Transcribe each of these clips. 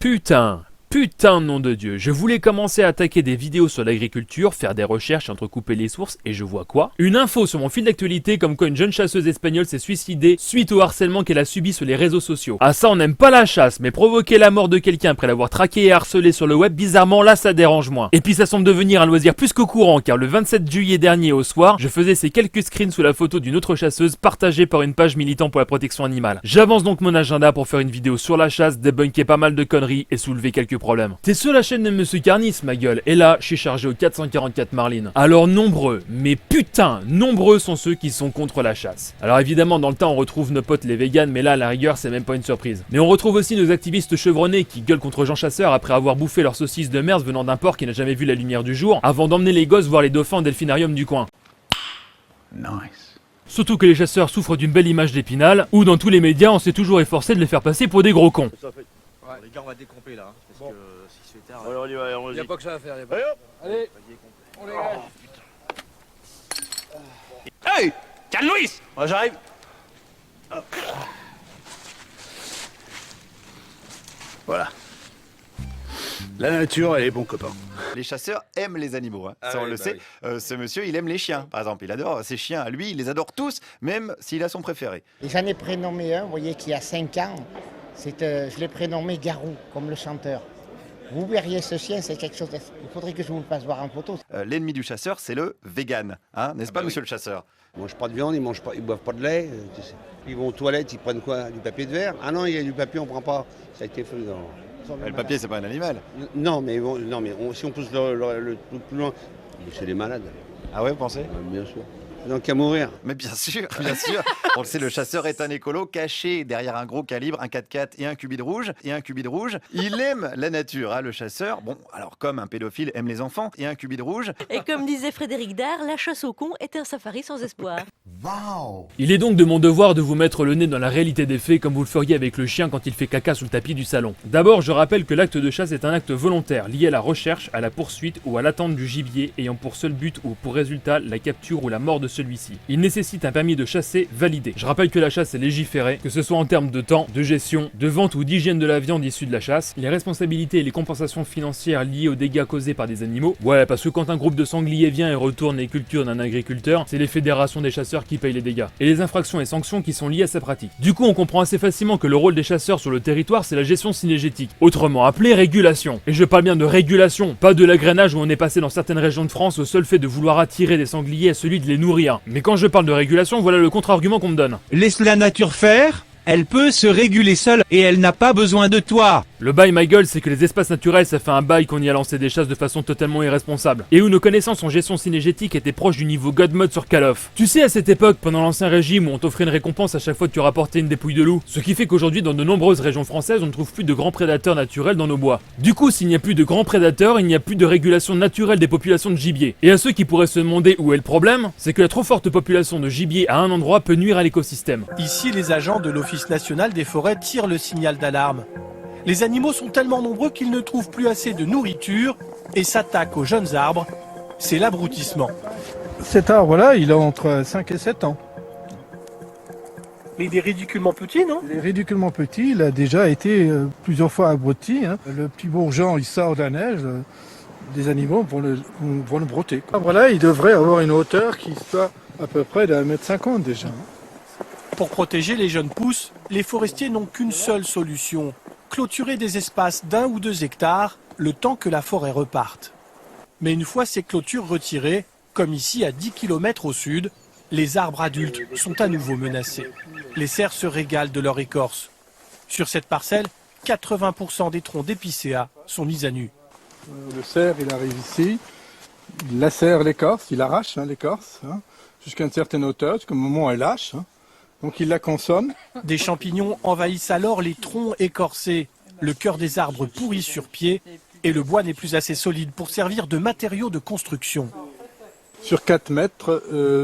Putain de nom de Dieu, je voulais commencer à attaquer des vidéos sur l'agriculture, faire des recherches, entrecouper les sources, et je vois quoi? Une info sur mon fil d'actualité comme quoi une jeune chasseuse espagnole s'est suicidée suite au harcèlement qu'elle a subi sur les réseaux sociaux. Ah ça on n'aime pas la chasse, mais provoquer la mort de quelqu'un après l'avoir traqué et harcelé sur le web, bizarrement là ça dérange moins. Et puis ça semble devenir un loisir plus qu'au courant, car le 27 juillet dernier au soir, je faisais ces quelques screens sous la photo d'une autre chasseuse partagée par une page militant pour la protection animale. J'avance donc mon agenda pour faire une vidéo sur la chasse, débunker pas mal de conneries et soulever quelques problèmes. T'es sur la chaîne de Monsieur Carnis, ma gueule, et là, je suis chargé au 444 Marline. Alors nombreux, mais putain, nombreux sont ceux qui sont contre la chasse. Alors évidemment, dans le temps, on retrouve nos potes les véganes, mais là, à la rigueur, c'est même pas une surprise. Mais on retrouve aussi nos activistes chevronnés qui gueulent contre Jean Chasseur après avoir bouffé leur saucisse de merde venant d'un porc qui n'a jamais vu la lumière du jour, avant d'emmener les gosses voir les dauphins au delphinarium du coin. Nice. Surtout que les chasseurs souffrent d'une belle image d'Épinal, où dans tous les médias, on s'est toujours efforcé de les faire passer pour des gros cons. Ouais. Les gars, on va décamper là, parce que si c'est tard. Allez, on y va, Il allons-y. n'y a pas que ça à faire. Allez, On les gars. Hey, Can Louis. Moi j'arrive. Voilà. La nature, elle est bon copain. Les chasseurs aiment les animaux, hein. Ah Ça on oui, le bah sait. Ce monsieur, il aime les chiens, par exemple. Il adore ses chiens. Lui, il les adore tous, même s'il a son préféré. Et j'en ai prénommé un, vous voyez, qui a 5 ans. Je l'ai prénommé Garou, comme le chanteur. Vous verriez ce chien, c'est quelque chose. Il faudrait que je vous le fasse voir en photo. L'ennemi du chasseur, c'est le vegan, hein, n'est-ce pas, oui. monsieur le chasseur? Ils mangent pas de viande, ils boivent pas de lait. Ils vont aux toilettes, ils prennent quoi? Du papier de verre? Ah non, il y a du papier, on prend pas. Ça a été fait dans... Le papier, c'est pas un animal. Non, mais, si on pousse le truc plus loin, c'est des malades. Ah ouais, vous pensez? Bien sûr. Donc qu'à mourir. Mais bien sûr, bien sûr. On le sait, le chasseur est un écolo caché derrière un gros calibre, un 4x4 et un cubide rouge. Il aime la nature, hein, le chasseur. Bon, alors comme un pédophile aime les enfants et un cubide rouge. Et comme disait Frédéric Dard, la chasse au con est un safari sans espoir. Il est donc de mon devoir de vous mettre le nez dans la réalité des faits comme vous le feriez avec le chien quand il fait caca sous le tapis du salon. D'abord, je rappelle que l'acte de chasse est un acte volontaire lié à la recherche, à la poursuite ou à l'attente du gibier ayant pour seul but ou pour résultat la capture ou la mort de celui-ci. Il nécessite un permis de chasser validé. Je rappelle que la chasse est légiférée, que ce soit en termes de temps, de gestion, de vente ou d'hygiène de la viande issue de la chasse, les responsabilités et les compensations financières liées aux dégâts causés par des animaux. Ouais, parce que quand un groupe de sangliers vient et retourne les cultures d'un agriculteur, c'est les fédérations des chasseurs qui payent les dégâts. Et les infractions et sanctions qui sont liées à sa pratique. Du coup, on comprend assez facilement que le rôle des chasseurs sur le territoire, c'est la gestion cynégétique, autrement appelée régulation. Et je parle bien de régulation, pas de l'agrénage où on est passé dans certaines régions de France au seul fait de vouloir attirer des sangliers à celui de les nourrir. Mais quand je parle de régulation, voilà le contre-argument qu'on me donne. Laisse la nature faire, elle peut se réguler seule et elle n'a pas besoin de toi. Le bail ma gueule, c'est que les espaces naturels, ça fait un bail qu'on y a lancé des chasses de façon totalement irresponsable. Et où nos connaissances en gestion cynégétique étaient proches du niveau God Mode sur Call of. Tu sais, à cette époque, pendant l'ancien régime où on t'offrait une récompense à chaque fois que tu rapportais une dépouille de loup. Ce qui fait qu'aujourd'hui, dans de nombreuses régions françaises, on ne trouve plus de grands prédateurs naturels dans nos bois. Du coup, s'il n'y a plus de grands prédateurs, il n'y a plus de régulation naturelle des populations de gibier. Et à ceux qui pourraient se demander où est le problème, c'est que la trop forte population de gibier à un endroit peut nuire à l'écosystème. Ici, les agents de l'Office national des forêts tirent le signal d'alarme. Les animaux sont tellement nombreux qu'ils ne trouvent plus assez de nourriture et s'attaquent aux jeunes arbres. C'est l'abrutissement. Cet arbre-là, il a entre 5 et 7 ans. Mais il est ridiculement petit, non? Il est ridiculement petit, il a déjà été plusieurs fois abruti. Hein. Le petit bourgeon, il sort de la neige, des animaux vont le broter. Cet arbre-là, il devrait avoir une hauteur qui soit à peu près d'1,50 m déjà. Pour protéger les jeunes pousses, les forestiers n'ont qu'une seule solution. Clôturer des espaces d'1 ou 2 hectares, le temps que la forêt reparte. Mais une fois ces clôtures retirées, comme ici à 10 km au sud, les arbres adultes sont à nouveau menacés. Les cerfs se régalent de leur écorce. Sur cette parcelle, 80% des troncs d'épicéa sont mis à nu. Le cerf, il arrive ici, il lacère l'écorce, il arrache l'écorce, jusqu'à une certaine hauteur, jusqu'au moment où elle lâche. Donc il la consomme. Des champignons envahissent alors les troncs écorcés. Le cœur des arbres pourrit sur pied et le bois n'est plus assez solide pour servir de matériau de construction. Sur 4 mètres,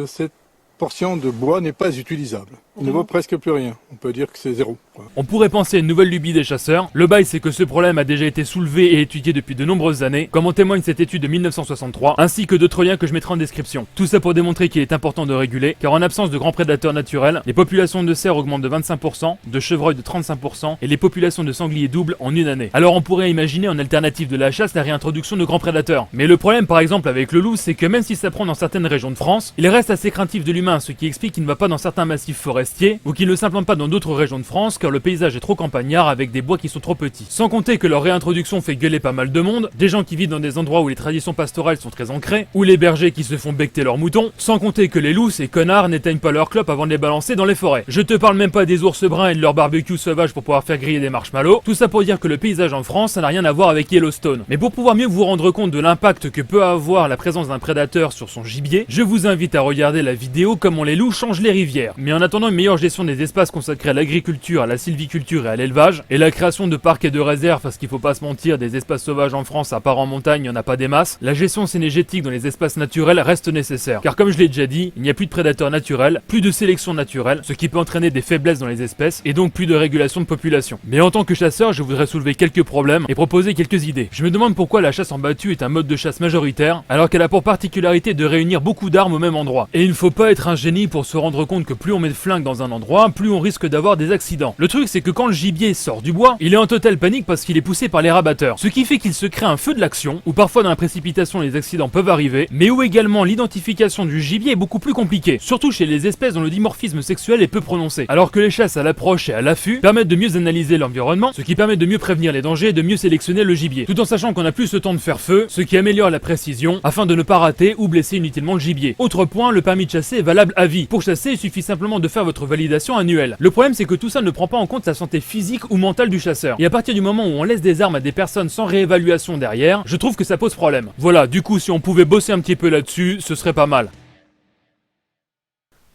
cette portion de bois n'est pas utilisable. Il ne vaut presque plus rien. On peut dire que c'est zéro, quoi. On pourrait penser à une nouvelle lubie des chasseurs. Le bail, c'est que ce problème a déjà été soulevé et étudié depuis de nombreuses années, comme en témoigne cette étude de 1963, ainsi que d'autres liens que je mettrai en description. Tout ça pour démontrer qu'il est important de réguler, car en absence de grands prédateurs naturels, les populations de cerfs augmentent de 25%, de chevreuils de 35%, et les populations de sangliers doublent en une année. Alors on pourrait imaginer en alternative de la chasse la réintroduction de grands prédateurs. Mais le problème par exemple avec le loup, c'est que même si ça prend dans certaines régions de France, il reste assez craintif de l'humain, ce qui explique qu'il ne va pas dans certains massifs forestiers, ou qu'il ne s'implante pas dans d'autres régions de France, car le paysage est trop campagnard avec des bois qui sont trop petits. Sans compter que leur réintroduction fait gueuler pas mal de monde, des gens qui vivent dans des endroits où les traditions pastorales sont très ancrées, ou les bergers qui se font becter leurs moutons, sans compter que les loups, ces connards, n'éteignent pas leur clope avant de les balancer dans les forêts. Je te parle même pas des ours bruns et de leur barbecue sauvage pour pouvoir faire griller des marshmallows, tout ça pour dire que le paysage en France, ça n'a rien à voir avec Yellowstone. Mais pour pouvoir mieux vous rendre compte de l'impact que peut avoir la présence d'un prédateur sur son gibier, je vous invite à regarder la vidéo Comment les loups changent les rivières. Mais en attendant une meilleure gestion des espaces consacrés à l'agriculture, à la sylviculture et à l'élevage, et la création de parcs et de réserves, parce qu'il faut pas se mentir, des espaces sauvages en France à part en montagne, il n'y en a pas des masses, la gestion synergétique dans les espaces naturels reste nécessaire. Car comme je l'ai déjà dit, il n'y a plus de prédateurs naturels, plus de sélection naturelle, ce qui peut entraîner des faiblesses dans les espèces, et donc plus de régulation de population. Mais en tant que chasseur, je voudrais soulever quelques problèmes et proposer quelques idées. Je me demande pourquoi la chasse en battue est un mode de chasse majoritaire, alors qu'elle a pour particularité de réunir beaucoup d'armes au même endroit. Et il ne faut pas être un génie pour se rendre compte que plus on met de flingues dans un endroit, plus on risque d'avoir des accidents. Le truc c'est que quand le gibier sort du bois, il est en totale panique parce qu'il est poussé par les rabatteurs, ce qui fait qu'il se crée un feu de l'action, où parfois dans la précipitation les accidents peuvent arriver, mais où également l'identification du gibier est beaucoup plus compliquée, surtout chez les espèces dont le dimorphisme sexuel est peu prononcé, alors que les chasses à l'approche et à l'affût permettent de mieux analyser l'environnement, ce qui permet de mieux prévenir les dangers et de mieux sélectionner le gibier, tout en sachant qu'on a plus le temps de faire feu, ce qui améliore la précision, afin de ne pas rater ou blesser inutilement le gibier. Autre point, le permis de chasser est valable à vie. Pour chasser, il suffit simplement de faire votre validation annuelle. Le problème c'est que tout ça ne prend pas en compte la santé physique ou mentale du chasseur. Et à partir du moment où on laisse des armes à des personnes sans réévaluation derrière, je trouve que ça pose problème. Voilà, du coup si on pouvait bosser un petit peu là-dessus, ce serait pas mal.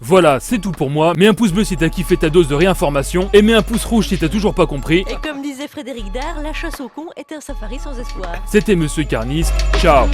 Voilà, c'est tout pour moi. Mets un pouce bleu si t'as kiffé ta dose de réinformation, et mets un pouce rouge si t'as toujours pas compris. Et comme disait Frédéric Dard, la chasse au con est un safari sans espoir. C'était Monsieur Carnis, ciao.